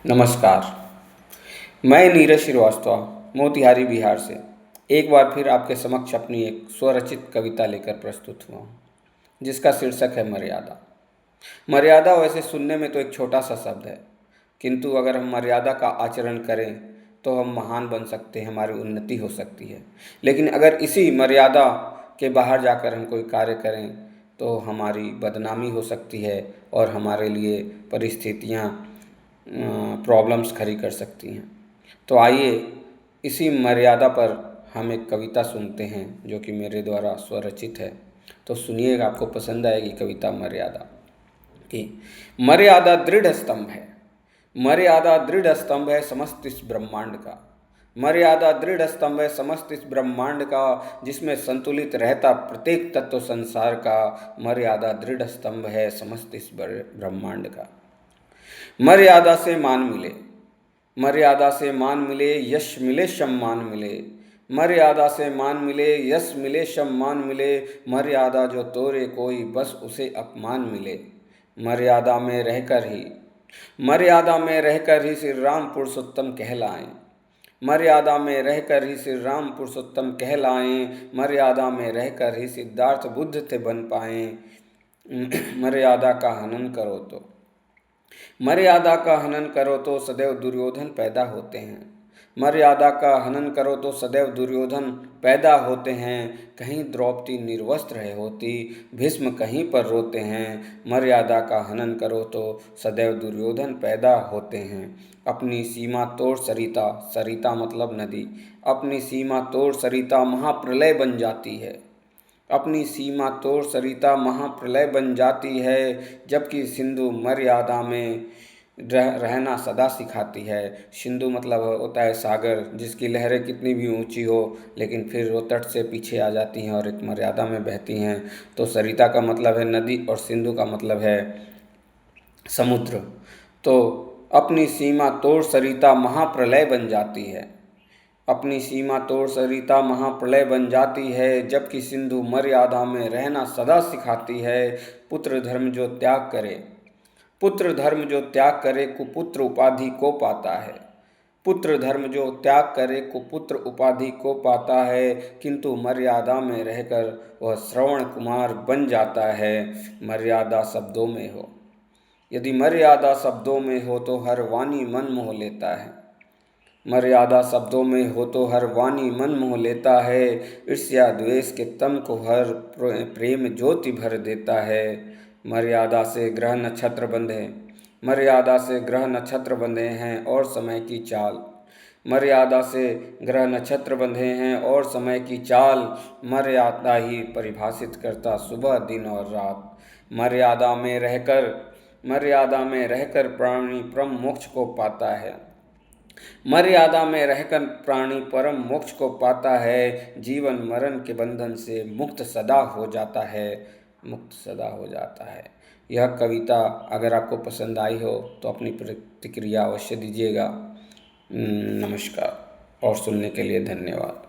नमस्कार। मैं नीरज श्रीवास्तव मोतिहारी बिहार से एक बार फिर आपके समक्ष अपनी एक स्वरचित कविता लेकर प्रस्तुत हुआ हूँ, जिसका शीर्षक है मर्यादा। मर्यादा वैसे सुनने में तो एक छोटा सा शब्द है, किंतु अगर हम मर्यादा का आचरण करें तो हम महान बन सकते हैं, हमारी उन्नति हो सकती है। लेकिन अगर इसी मर्यादा के बाहर जाकर हम कोई कार्य करें तो हमारी बदनामी हो सकती है और हमारे लिए परिस्थितियाँ प्रॉब्लम्स खड़ी कर सकती हैं। तो आइए इसी मर्यादा पर हम एक कविता सुनते हैं जो कि मेरे द्वारा स्वरचित है। तो सुनिएगा, आपको पसंद आएगी कविता मर्यादा की। मर्यादा दृढ़ स्तंभ है, मर्यादा दृढ़ स्तंभ है समस्त इस ब्रह्मांड का। मर्यादा दृढ़ स्तंभ है समस्त इस ब्रह्मांड का, जिसमें संतुलित रहता प्रत्येक तत्व संसार का। मर्यादा दृढ़ स्तंभ है समस्त इस ब्रह्मांड का। मर्यादा से मान मिले, मर्यादा से मान मिले, यश मिले सम्मान मिले। मर्यादा से मान मिले, यश मिले सम्मान मिले। मर्यादा जो तोड़े कोई बस उसे अपमान मिले। मर्यादा में रहकर ही, मर्यादा में रहकर ही श्री राम पुरुषोत्तम कहलाएं। मर्यादा में रहकर ही श्री राम पुरुषोत्तम कहलाएं। मर्यादा में रहकर ही सिद्धार्थ बुद्ध थे बन पाएं। मर्यादा का हनन करो तो, मर्यादा का हनन करो तो सदैव दुर्योधन पैदा होते हैं। मर्यादा का हनन करो तो सदैव दुर्योधन पैदा होते हैं। कहीं द्रौपदी निर्वस्त्र है होती, भीष्म कहीं पर रोते हैं। मर्यादा का हनन करो तो सदैव दुर्योधन पैदा होते हैं। अपनी सीमा तोड़ सरिता, सरिता मतलब नदी, अपनी सीमा तोड़ सरिता महाप्रलय बन जाती है। अपनी सीमा तोड़ सरिता महाप्रलय बन जाती है। जबकि सिंधु मर्यादा में रहना सदा सिखाती है। सिंधु मतलब होता है सागर, जिसकी लहरें कितनी भी ऊंची हो लेकिन फिर वो तट से पीछे आ जाती हैं और एक मर्यादा में बहती हैं। तो सरिता का मतलब है नदी और सिंधु का मतलब है समुद्र। तो अपनी सीमा तोड़ सरिता महाप्रलय बन जाती है, अपनी सीमा तोड़ सरिता महाप्रलय बन जाती है। जबकि सिंधु मर्यादा में रहना सदा सिखाती है। पुत्र धर्म जो त्याग करे, पुत्र धर्म जो त्याग करे कुपुत्र उपाधि को पाता है। पुत्र धर्म जो त्याग करे कुपुत्र उपाधि को पाता है। किंतु मर्यादा में रहकर वह श्रवण कुमार बन जाता है। मर्यादा शब्दों में हो, यदि मर्यादा शब्दों में हो तो हर वाणी मन मोह लेता है। मर्यादा शब्दों में हो तो हर वाणी मन मोह लेता है। ईर्ष्या द्वेष के तम को हर प्रेम ज्योति भर देता है। मर्यादा से ग्रह नक्षत्र बंधे, मर्यादा से ग्रह नक्षत्र बंधे हैं और समय की चाल। मर्यादा से ग्रह नक्षत्र बंधे हैं और समय की चाल। मर्यादा ही परिभाषित करता सुबह दिन और रात। मर्यादा में रहकर, मर्यादा में रहकर प्राणी परम मोक्ष को पाता है। मर्यादा में रहकर प्राणी परम मोक्ष को पाता है। जीवन मरण के बंधन से मुक्त सदा हो जाता है, मुक्त सदा हो जाता है। यह कविता अगर आपको पसंद आई हो तो अपनी प्रतिक्रिया अवश्य दीजिएगा। नमस्कार और सुनने के लिए धन्यवाद।